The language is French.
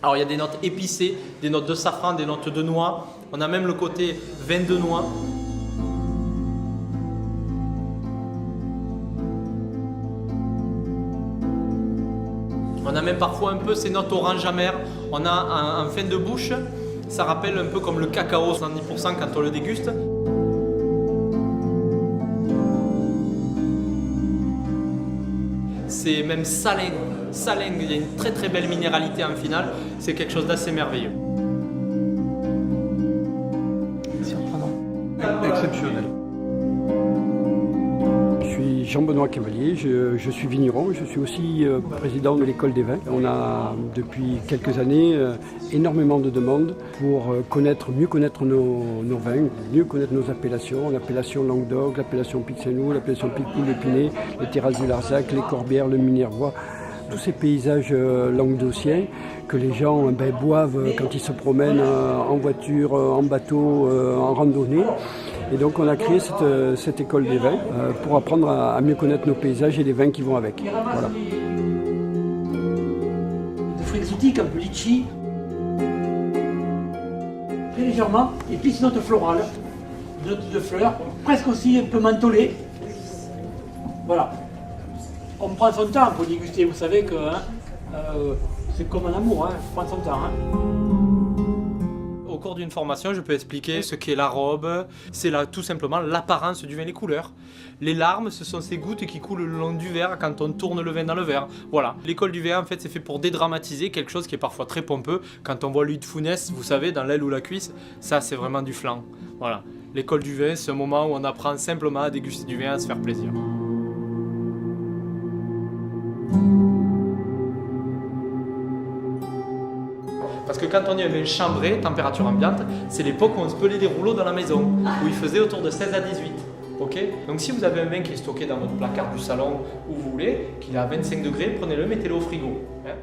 Alors il y a des notes épicées, des notes de safran, des notes de noix. On a même le côté vin de noix. On a même parfois un peu ces notes orange amère. On a en fin de bouche, ça rappelle un peu comme le cacao 70% quand on le déguste. C'est même salin, il y a une très très belle minéralité en finale, c'est quelque chose d'assez merveilleux. Surprenant. Exceptionnel. Je suis Jean-Benoît Cavalier, je suis vigneron, je suis aussi président de l'école des vins. On a depuis quelques années énormément de demandes pour mieux connaître nos vins, mieux connaître nos appellations, l'appellation Languedoc, l'appellation Pic-Saint-Loup, l'appellation Picpoul-Épinay, les terrasses du Larzac, les Corbières, le Minervois. Tous ces paysages languedociens que les gens boivent quand ils se promènent en voiture, en bateau, en randonnée. Et donc on a créé cette école des vins pour apprendre à mieux connaître nos paysages et les vins qui vont avec. Voilà. Des fruits exotiques, un peu litchi. Très légèrement, et puis ces notes florales, notes de fleurs, presque aussi un peu mentholées. Voilà. On prend son temps pour déguster, vous savez que c'est comme un amour, il faut prendre son temps. Au cours d'une formation, je peux expliquer ce qu'est la robe. C'est tout simplement l'apparence du vin, les couleurs. Les larmes, ce sont ces gouttes qui coulent le long du verre quand on tourne le vin dans le verre. Voilà. L'école du vin, en fait, c'est fait pour dédramatiser quelque chose qui est parfois très pompeux. Quand on voit l'huile de founès, vous savez, dans l'aile ou la cuisse, ça, c'est vraiment du flan. Voilà. L'école du vin, c'est un moment où on apprend simplement à déguster du vin, à se faire plaisir. Parce que quand on dit un vin chambré, température ambiante, c'est l'époque où on se pelait des rouleaux dans la maison, où il faisait autour de 16 à 18. Okay, donc si vous avez un vin qui est stocké dans votre placard du salon où vous voulez, qu'il est à 25 degrés, prenez-le, mettez-le au frigo. Hein.